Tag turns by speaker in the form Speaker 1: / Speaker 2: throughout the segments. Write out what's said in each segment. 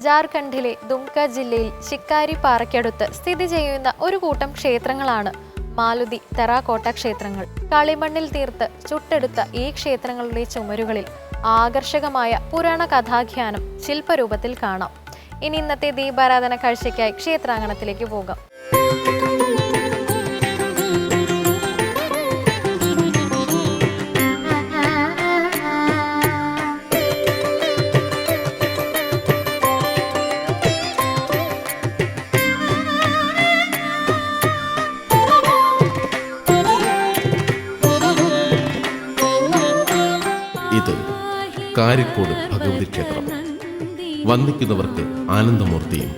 Speaker 1: ജാർഖണ്ഡിലെ ദുംക ജില്ലയിൽ ശിക്കാരി പാറയ്ക്കടുത്ത് സ്ഥിതി ചെയ്യുന്ന ഒരു കൂട്ടം ക്ഷേത്രങ്ങളാണ് മാലുതി തെറാക്കോട്ട ക്ഷേത്രങ്ങൾ. കളിമണ്ണിൽ തീർത്ത് ചുട്ടെടുത്ത ഈ ക്ഷേത്രങ്ങളുടെ ചുമരുകളിൽ ആകർഷകമായ പുരാണ കഥാഖ്യാനം ശില്പരൂപത്തിൽ കാണാം. ഇനി ഇന്നത്തെ ദീപാരാധന കാഴ്ചയ്ക്കായി ക്ഷേത്രാങ്കണത്തിലേക്ക് പോകാം.
Speaker 2: ഇത് കാരിക്കോട് ഭഗവതി ക്ഷേത്രം. വന്ദിക്കുന്നവർക്ക് ആനന്ദമൂർത്തിയും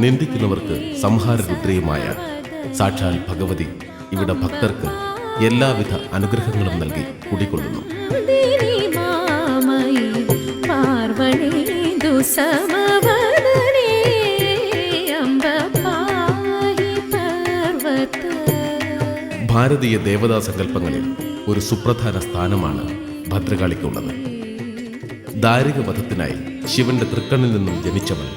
Speaker 2: നിന്ദിക്കുന്നവർക്ക് സംഹാരരുദ്രയുമായ സാക്ഷാൽ ഭഗവതി ഇവിടെ ഭക്തർക്ക് എല്ലാവിധ അനുഗ്രഹങ്ങളും നൽകി കുടികൊള്ളുന്നു. ഭാരതീയ ദേവതാ സങ്കല്പങ്ങളിൽ ഒരു സുപ്രധാന സ്ഥാനമാണ് ഭദ്രകാളിക്കുള്ളത്. ദാരിക വധത്തിനായി ശിവന്റെ തൃക്കണ്ണിൽ നിന്നും ജനിച്ചവൾ,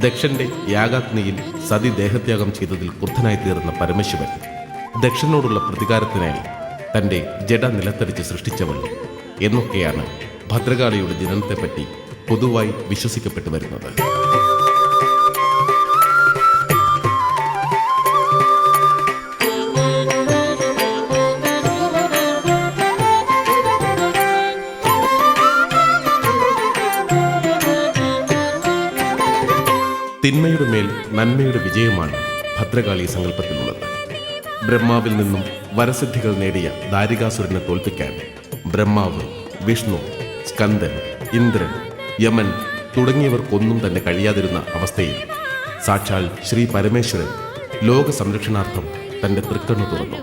Speaker 2: ദക്ഷന്റെ യാഗാഗ്നിയിൽ സതി ദേഹത്യാഗം ചെയ്തതിൽ ക്രുദ്ധനായി തീർന്ന പരമശിവൻ ദക്ഷനോടുള്ള പ്രതികാരത്തിനായി തന്റെ ജഡ നിലത്തടിച്ച് സൃഷ്ടിച്ചവൾ എന്നൊക്കെയാണ് ഭദ്രകാളിയുടെ ജനനത്തെപ്പറ്റി പൊതുവായി വിശ്വസിക്കപ്പെട്ടു വരുന്നത്. തിന്മയുടെ മേൽ നന്മയുടെ വിജയമാണ് ഭദ്രകാളി സങ്കല്പത്തിലുള്ളത്. ബ്രഹ്മാവിൽ നിന്നും വരസിദ്ധികൾ നേടിയ ദാരികാസുരനെ തോൽപ്പിക്കാൻ ബ്രഹ്മാവ്, വിഷ്ണു, സ്കന്ദൻ, ഇന്ദ്രൻ, യമൻ തുടങ്ങിയവർക്കൊന്നും തന്നെ കഴിയാതിരുന്ന അവസ്ഥയിൽ സാക്ഷാൽ ശ്രീ പരമേശ്വരൻ ലോക സംരക്ഷണാർത്ഥം തന്റെ തൃക്കണ്ണു തുറന്നു.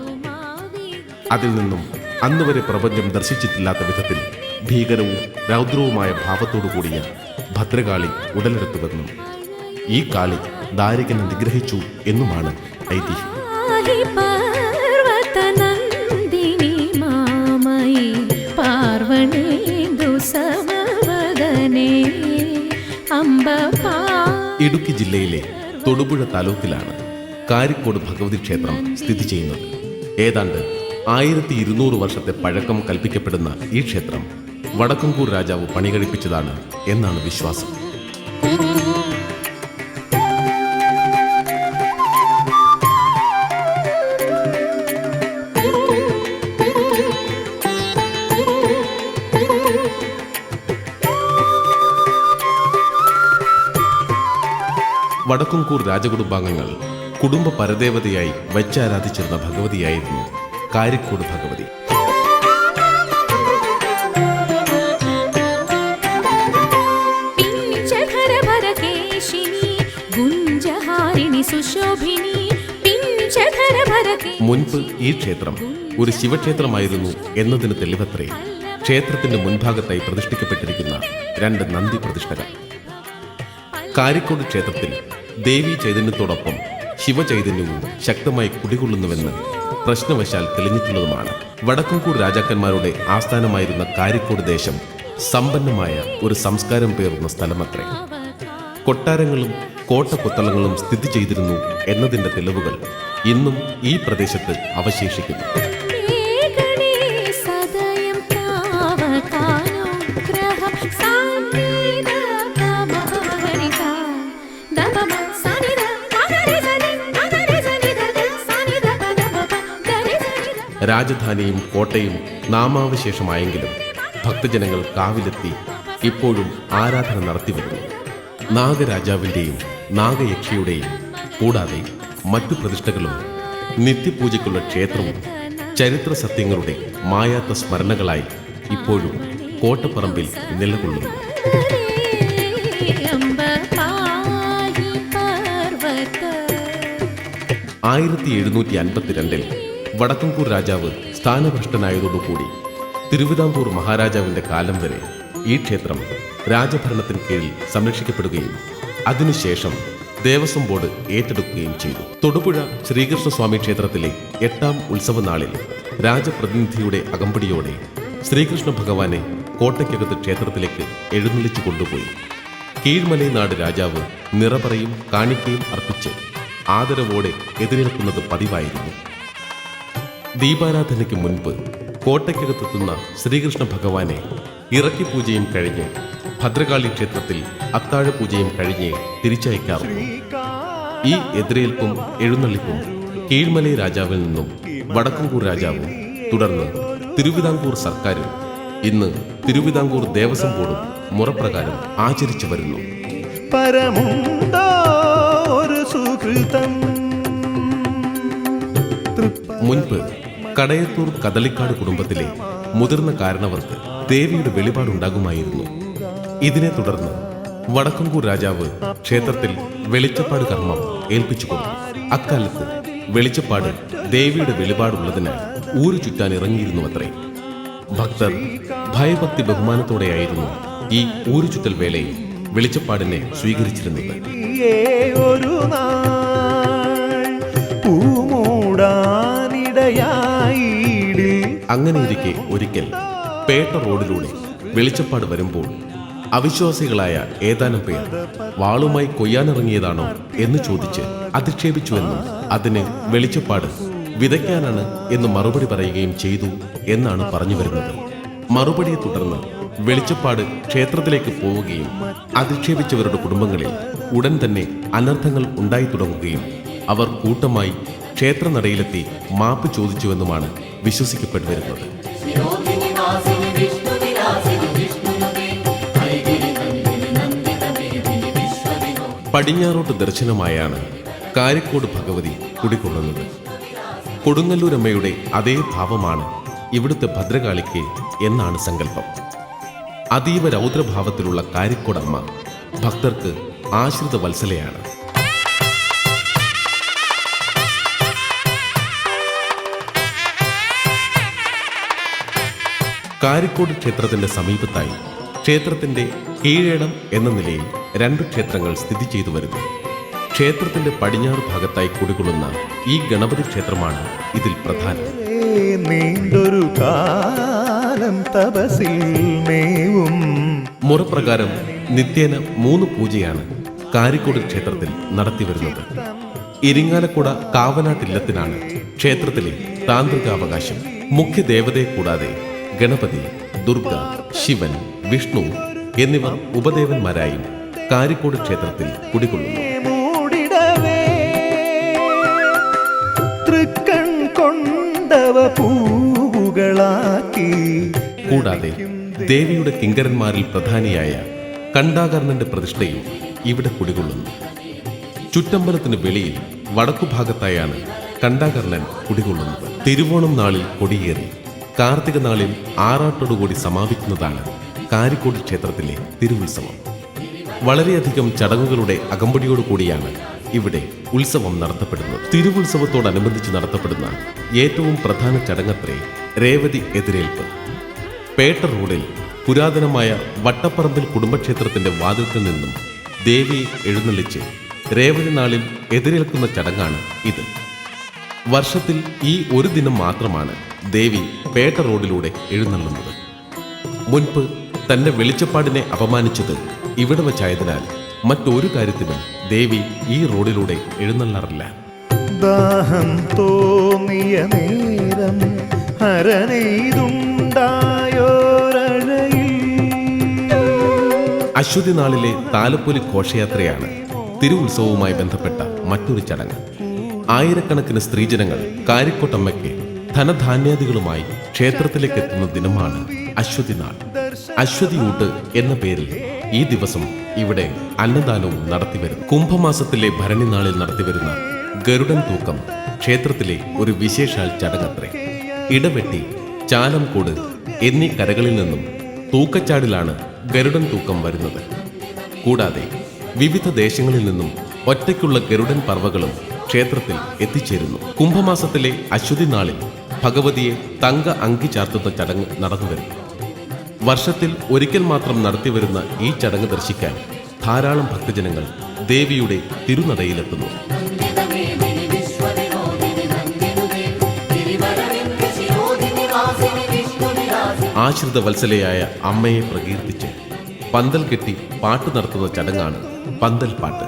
Speaker 2: അതിൽ നിന്നും അന്നുവരെ പ്രപഞ്ചം ദർശിച്ചിട്ടില്ലാത്ത വിധത്തിൽ ഭീകരവും രൗദ്രവുമായ ഭാവത്തോടു കൂടിയ ഭദ്രകാളി ഉടലെടുത്തുവെന്നും ഈ കാളി ദാരികനെ നിഗ്രഹിച്ചു എന്നുമാണ് ഐതിഹ്യം. ഇടുക്കി ജില്ലയിലെ തൊടുപുഴ താലൂക്കിലാണ് കാരിക്കോട് ഭഗവതി ക്ഷേത്രം സ്ഥിതി ചെയ്യുന്നത്. ഏതാണ്ട് 1200 വർഷത്തെ പഴക്കം കൽപ്പിക്കപ്പെടുന്ന ഈ ക്ഷേത്രം വടക്കംകൂർ രാജാവ് പണികഴിപ്പിച്ചതാണ് എന്നാണ് വിശ്വാസം. വടക്കംകൂർ രാജകുടുംബാംഗങ്ങൾ കുടുംബ പരദേവതയായി വച്ചാരാധിച്ചിരുന്ന ഭഗവതിയായിരുന്നു കാരിക്കോട് ഭഗവതി. മുൻപ് ഈ ക്ഷേത്രം ഒരു ശിവക്ഷേത്രമായിരുന്നു എന്നതിന് തെളിവത്രേ ക്ഷേത്രത്തിന്റെ മുൻഭാഗത്തായി പ്രതിഷ്ഠിക്കപ്പെട്ടിരിക്കുന്ന 2 നന്ദി പ്രതിഷ്ഠകൾ. കാരിക്കോട് ക്ഷേത്രത്തിൽ ദേവീ ചൈതന്യത്തോടൊപ്പം ശിവചൈതന്യവും ശക്തമായി കുടികൊള്ളുന്നുവെന്ന് പ്രശ്നവശാൽ തെളിഞ്ഞിട്ടുള്ളതുമാണ്. വടക്കംകൂർ രാജാക്കന്മാരുടെ ആസ്ഥാനമായിരുന്ന കാരിക്കോട് ദേശം സമ്പന്നമായ ഒരു സംസ്കാരം പേറുന്ന സ്ഥലമത്രേ. കൊട്ടാരങ്ങളും കോട്ടക്കൊത്തളങ്ങളും സ്ഥിതി ചെയ്തിരുന്നു എന്നതിൻ്റെ തെളിവുകൾ ഇന്നും ഈ പ്രദേശത്ത് അവശേഷിക്കുന്നു. രാജധാനിയും കോട്ടയും നാമാവശേഷമായെങ്കിലും ഭക്തജനങ്ങൾ കാവിലെത്തി ഇപ്പോഴും ആരാധന നടത്തിവരുന്നു. നാഗരാജാവിൻ്റെയും നാഗയക്ഷിയുടെയും കൂടാതെ മറ്റു പ്രതിഷ്ഠകളും നിത്യപൂജയ്ക്കുള്ള ക്ഷേത്രവും ചരിത്ര സത്യങ്ങളുടെ മായാത്ത സ്മരണകളായി ഇപ്പോഴും കോട്ടപ്പറമ്പിൽ നിലകൊള്ളുന്നു. 1752 വടക്കംകൂർ രാജാവ് സ്ഥാനഭ്രഷ്ടനായതോടുകൂടി തിരുവിതാംകൂർ മഹാരാജാവിന്റെ കാലം വരെ ഈ ക്ഷേത്രം രാജഭരണത്തിന് കീഴിൽ സംരക്ഷിക്കപ്പെടുകയും അതിനുശേഷം ദേവസ്വം ബോർഡ് ഏറ്റെടുക്കുകയും ചെയ്തു. തൊടുപുഴ ശ്രീകൃഷ്ണസ്വാമി ക്ഷേത്രത്തിലെ 8ാം ഉത്സവനാളിൽ രാജപ്രതിനിധിയുടെ അകമ്പടിയോടെ ശ്രീകൃഷ്ണ ഭഗവാനെ കോട്ടയ്ക്കകത്ത് ക്ഷേത്രത്തിലേക്ക് എഴുന്നള്ളിച്ചു കൊണ്ടുപോയി. കീഴ്മലൈനാട് രാജാവ് നിറപറയും കാണിക്കയും അർപ്പിച്ച് ആദരവോടെ എതിരേൽക്കുന്നത് പതിവായിരുന്നു. ദീപാരാധനയ്ക്ക് മുൻപ് കോട്ടയ്ക്കകത്തെത്തുന്ന ശ്രീകൃഷ്ണ ഭഗവാനെ ഇറക്കി പൂജയും കഴിഞ്ഞ് ഭദ്രകാളി ക്ഷേത്രത്തിൽ അത്താഴ പൂജയും കഴിഞ്ഞ് തിരിച്ചയക്കാറുള്ളൂ. ഈ എതിരേൽപ്പും എഴുന്നള്ളിപ്പും കീഴ്മലൈ രാജാവിൽ നിന്നും വടക്കൻകൂർ രാജാവും തുടർന്ന് തിരുവിതാംകൂർ സർക്കാരും ഇന്ന് തിരുവിതാംകൂർ ദേവസ്വം ബോർഡും മുറപ്രകാരം ആചരിച്ചു വരുന്നു.
Speaker 3: പരമുണ്ടോ ഒരു സുകൃതം.
Speaker 2: മുൻപ് കടയത്തൂർ കദളിക്കാട് കുടുംബത്തിലെ മുതിർന്ന കാരണവർക്ക് ദേവിയുടെ വെളിപാടുണ്ടാകുമായിരുന്നു. ഇതിനെ തുടർന്ന് വടക്കൻകൂർ രാജാവ് ക്ഷേത്രത്തിൽ വെളിച്ചപ്പാട് കർമ്മം ഏൽപ്പിച്ചു കൊടുത്തു. അക്കാലത്ത് വെളിച്ചപ്പാട് ദേവിയുടെ വെളിപാടുള്ളതിനാൽ ഊരു ചുറ്റാൻ ഇറങ്ങിയിരുന്നുവത്രേ. ഭക്തർ ഭയഭക്തി ബഹുമാനത്തോടെയായിരുന്നു ഈ ഊരു ചുറ്റൽ വേളയിൽ വെളിച്ചപ്പാടിനെ സ്വീകരിച്ചിരുന്നത്.
Speaker 3: ഒരു
Speaker 2: അങ്ങനെയിരിക്കെ ഒരിക്കൽ പേട്ട റോഡിലൂടെ വെളിച്ചപ്പാട് വരുമ്പോൾ അവിശ്വാസികളായ ഏതാനും പേർ വാളുമായി കൊയ്യാനിറങ്ങിയതാണോ എന്ന് ചോദിച്ച് അധിക്ഷേപിച്ചുവെന്നും അതിന് വെളിച്ചപ്പാട് വിതയ്ക്കാനാണ് എന്ന് മറുപടി പറയുകയും ചെയ്തു എന്നാണ് പറഞ്ഞു വരുന്നത്. മറുപടിയെ തുടർന്ന് വെളിച്ചപ്പാട് ക്ഷേത്രത്തിലേക്ക് പോവുകയും അധിക്ഷേപിച്ചവരുടെ കുടുംബങ്ങളിൽ ഉടൻ തന്നെ അനർത്ഥങ്ങൾ ഉണ്ടായി തുടങ്ങുകയും അവർ കൂട്ടമായി ക്ഷേത്രനടയിലെത്തി മാപ്പ് ചോദിച്ചുവെന്നുമാണ് വിശ്വസിക്കപ്പെട്ടു വരുന്നത്. പടിഞ്ഞാറോട്ട് ദർശനമായാണ് കാരിക്കോട് ഭഗവതി കുടികൊള്ളുന്നത്. കൊടുങ്ങല്ലൂരമ്മയുടെ അതേ ഭാവമാണ് ഇവിടുത്തെ ഭദ്രകാളിക്ക് എന്നാണ് സങ്കല്പം. അതീവ രൗദ്രഭാവത്തിലുള്ള കാരിക്കോടമ്മ ഭക്തർക്ക് ആശ്രിത വത്സലയാണ്. കാരിക്കോട് ക്ഷേത്രത്തിന്റെ സമീപത്തായി ക്ഷേത്രത്തിന്റെ കീഴേടം എന്ന നിലയിൽ 2 ക്ഷേത്രങ്ങൾ സ്ഥിതി ചെയ്തു വരുന്നു. ക്ഷേത്രത്തിന്റെ പടിഞ്ഞാറ് ഭാഗത്തായി കുടികൊള്ളുന്ന ഈ ഗണപതി ക്ഷേത്രമാണ് ഇതിൽ പ്രധാനം.
Speaker 3: നീണ്ടൊരു കാലം തപസിൽ മേവും
Speaker 2: മുറപ്രകാരം നിത്യേന 3 പൂജയാണ് കാരിക്കോട് ക്ഷേത്രത്തിൽ നടത്തിവരുന്നത്. ഇരിങ്ങാലക്കുട കാവനാട്ടില്ലത്തിനാണ് ക്ഷേത്രത്തിലെ താന്ത്രികാവകാശം. മുഖ്യ ദേവതയെ കൂടാതെ ഗണപതി, ദുർഗ, ശിവൻ, വിഷ്ണു എന്നിവർ ഉപദേവന്മാരായും കാരിക്കോട് ക്ഷേത്രത്തിൽ കുടികൊള്ളുന്നു. കൂടാതെ ദേവിയുടെ കിങ്കരന്മാരിൽ പ്രധാനിയായ കണ്ടാകർണന്റെ പ്രതിഷ്ഠയും ഇവിടെ കുടികൊള്ളുന്നു. ചുറ്റമ്പലത്തിന് വെളിയിൽ വടക്കുഭാഗത്തായാണ് കണ്ടാകർണൻ കുടികൊള്ളുന്നത്. തിരുവോണം നാളിൽ കൊടിയേറി കാർത്തിക നാളിൽ ആറാട്ടോടുകൂടി സമാപിക്കുന്നതാണ് കാരിക്കോട് ക്ഷേത്രത്തിലെ തിരുവുത്സവം. വളരെയധികം ചടങ്ങുകളുടെ അകമ്പടിയോടുകൂടിയാണ് ഇവിടെ ഉത്സവം നടത്തപ്പെടുന്നത്. തിരുവുത്സവത്തോടനുബന്ധിച്ച് നടത്തപ്പെടുന്ന ഏറ്റവും പ്രധാന ചടങ്ങത്രേ രേവതി എതിരേൽപ്പ്. പേട്ട റോഡിൽ പുരാതനമായ വട്ടപ്പറമ്പിൽ കുടുംബക്ഷേത്രത്തിന്റെ വാതിൽക്കൽ നിന്നും ദേവിയെ എഴുന്നള്ളിച്ച് രേവതി നാളിൽ എതിരേൽക്കുന്ന ചടങ്ങാണ് ഇത്. വർഷത്തിൽ ഈ ഒരു ദിനം മാത്രമാണ് ദേവി പേട്ട റോഡിലൂടെ എഴുന്നള്ളുന്നത്. മുൻപ് തന്റെ വെളിച്ചപ്പാടിനെ അപമാനിച്ചത് ഇവിടെ വച്ചായതിനാൽ മറ്റൊരു കാര്യത്തിനും ദേവി ഈ റോഡിലൂടെ എഴുന്നള്ളാറില്ല.
Speaker 3: ദാഹം തോന്നിയ നേരം
Speaker 2: അശ്വതി നാളിലെ താലപ്പൊലി ഘോഷയാത്രയാണ് തിരുവുത്സവവുമായി ബന്ധപ്പെട്ട മറ്റൊരു ചടങ്ങ്. ആയിരക്കണക്കിന് സ്ത്രീജനങ്ങൾ കാരിക്കോട്ടമ്മയ്ക്ക് ധനധാന്യാദികളുമായി ക്ഷേത്രത്തിലേക്ക് എത്തുന്ന ദിനമാണ് അശ്വതി നാൾ. അശ്വതിയൂട്ട് എന്ന പേരിൽ ഈ ദിവസം ഇവിടെ അന്നദാനവും നടത്തിവരുന്നു. കുംഭമാസത്തിലെ ഭരണി നാളിൽ നടത്തിവരുന്ന ഗരുഡൻ തൂക്കം ക്ഷേത്രത്തിലെ ഒരു വിശേഷാൽ ചടങ്ങത്രേ. ഇടവെട്ടി, ചാലംകോട് എന്നീ കരകളിൽ നിന്നും തൂക്കച്ചാടിലാണ് ഗരുഡൻ തൂക്കം വരുന്നത്. കൂടാതെ വിവിധ ദേശങ്ങളിൽ നിന്നും ഒറ്റയ്ക്കുള്ള ഗരുഡൻ പർവ്വകളും ക്ഷേത്രത്തിൽ എത്തിച്ചേരുന്നു. കുംഭമാസത്തിലെ അശ്വതി നാളിൽ ഭഗവതിയെ തങ്ക അങ്കി ചാർത്തുന്ന ചടങ്ങ് നടന്നുവരുന്നു. വർഷത്തിൽ ഒരിക്കൽ മാത്രം നടത്തിവരുന്ന ഈ ചടങ്ങ് ദർശിക്കാൻ ധാരാളം ഭക്തജനങ്ങൾ ദേവിയുടെ തിരുനടയിലെത്തുന്നു. ആശ്രിത വത്സലയായ അമ്മയെ പ്രകീർത്തിച്ച് പന്തൽ കെട്ടി പാട്ട് നടത്തുന്ന ചടങ്ങാണ് പന്തൽപ്പാട്ട്.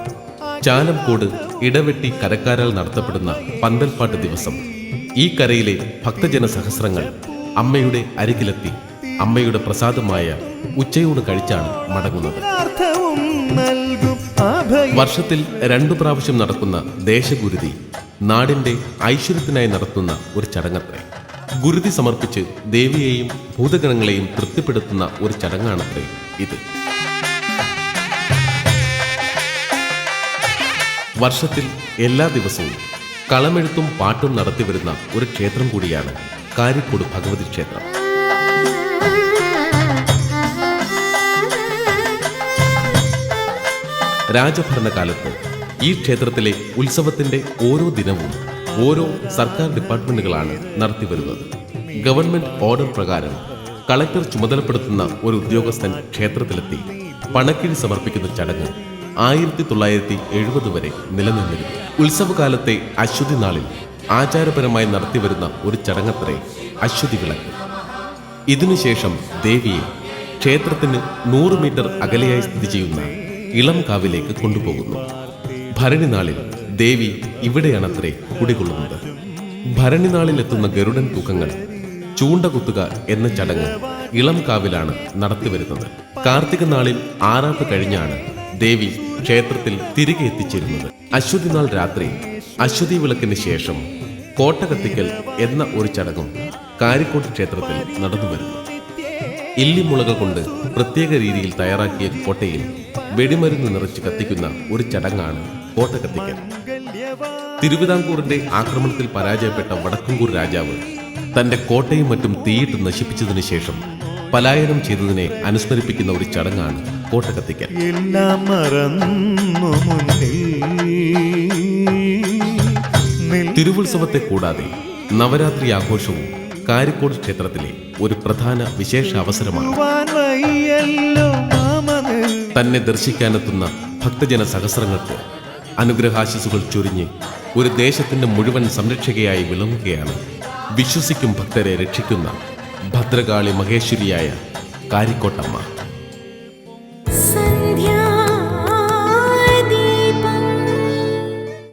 Speaker 2: ചാലംകോട് ഇടവെട്ടി കരക്കാരാൽ നടത്തപ്പെടുന്ന പന്തൽപ്പാട്ട് ദിവസം ഈ കരയിലെ ഭക്തജന സഹസ്രങ്ങൾ അമ്മയുടെ അരികിലെത്തി അമ്മയുടെ പ്രസാദമായ ഉച്ചയൂണ് കഴിച്ചാണ് മടങ്ങുന്നത്.
Speaker 3: അർത്ഥവും നൽകും അഭയം.
Speaker 2: വർഷത്തിൽ 2 പ്രാവശ്യം നടക്കുന്ന ദേശഗുരുതി നാടിന്റെ ഐശ്വര്യത്തിനായി നടത്തുന്ന ഒരു ചടങ്ങത്രേ. ഗുരുതി സമർപ്പിച്ച് ദേവിയെയും ഭൂതഗണങ്ങളെയും തൃപ്തിപ്പെടുത്തുന്ന ഒരു ചടങ്ങാണത്രേ ഇത്. വർഷത്തിൽ എല്ലാ ദിവസവും കളമെഴുത്തും പാട്ടും നടത്തിവരുന്ന ഒരു ക്ഷേത്രം കൂടിയാണ് കാരിക്കോട് ഭഗവതി ക്ഷേത്രം. രാജഭരണകാലത്ത് ഈ ക്ഷേത്രത്തിലെ ഉത്സവത്തിന്റെ ഓരോ ദിനവും ഓരോ സർക്കാർ ഡിപ്പാർട്ട്മെന്റുകളാണ് നടത്തിവരുന്നത്. ഗവൺമെന്റ് ഓർഡർ പ്രകാരം കളക്ടർ ചുമതലപ്പെടുത്തുന്ന ഒരു ഉദ്യോഗസ്ഥൻ ക്ഷേത്രത്തിലെത്തി പണക്കിഴി സമർപ്പിക്കുന്ന ചടങ്ങ് 1970 വരെ നിലനിന്നിരുന്നു. ഉത്സവകാലത്തെ അശ്വതി നാളിൽ ആചാരപരമായി നടത്തിവരുന്ന ഒരു ചടങ്ങത്രേ അശ്വതി വിളക്ക്. ഇതിനുശേഷം ദേവിയെ ക്ഷേത്രത്തിന് 100 മീറ്റർ അകലെയായി സ്ഥിതി ചെയ്യുന്ന ഇളം കാവിലേക്ക് കൊണ്ടുപോകുന്നു. ഭരണിനാളിൽ ദേവി ഇവിടെയാണത്രേ കുടികൊള്ളുന്നത്. ഭരണിനാളിൽ എത്തുന്ന ഗരുഡൻ തൂക്കങ്ങൾ ചൂണ്ടകുത്തുക എന്ന ചടങ്ങ് ഇളം കാവിലാണ് നടത്തിവരുന്നത്. കാർത്തിക നാളിൽ ആറാട്ട് കഴിഞ്ഞാണ് ദേവി ക്ഷേത്രത്തിൽ തിരികെ എത്തിച്ചേരുന്നത്. അശ്വതി നാൾ രാത്രി അശ്വതി വിളക്കിന് ശേഷം കോട്ട കത്തിക്കൽ എന്ന ഒരു ചടങ്ങും കാരിക്കോട് ക്ഷേത്രത്തിൽ നടന്നുവരുന്നു. ഇല്ലിമുളകൾ കൊണ്ട് പ്രത്യേക രീതിയിൽ തയ്യാറാക്കിയ കോട്ടയിൽ വെടിമരുന്ന് നിറച്ച് കത്തിക്കുന്ന ഒരു ചടങ്ങാണ് കോട്ട കത്തിക്കൽ. തിരുവിതാംകൂറിന്റെ ആക്രമണത്തിൽ പരാജയപ്പെട്ട വടക്കൻകൂർ രാജാവ് തന്റെ കോട്ടയും മറ്റും തീയിട്ട് നശിപ്പിച്ചതിനു ശേഷം പലായനം ചെയ്തതിനെ അനുസ്മരിപ്പിക്കുന്ന ഒരു ചടങ്ങാണ് കോട്ട കത്തിക്കൽ.
Speaker 3: എല്ലാം മറന്നു മുന്നിൽ
Speaker 2: തിരുവുത്സവത്തെ കൂടാതെ നവരാത്രി ആഘോഷവും കാരിക്കോട് ക്ഷേത്രത്തിലെ ഒരു പ്രധാന വിശേഷ അവസരമാണ്.
Speaker 3: വയ്യല്ലോ മാമന്.
Speaker 2: തന്നെ ദർശിക്കാനെത്തുന്ന ഭക്തജന സഹസ്രങ്ങൾക്ക് അനുഗ്രഹാശിസുകൾ ചൊരിഞ്ഞ് ഒരു ദേശത്തിന്റെ മുഴുവൻ സംരക്ഷകയായി വിളങ്ങുകയാണ് വിശ്വസിക്കും ഭക്തരെ രക്ഷിക്കുന്ന ഭദ്രകാളി മഹേശ്വരിയായ കാരിക്കോട്ടമ്മ.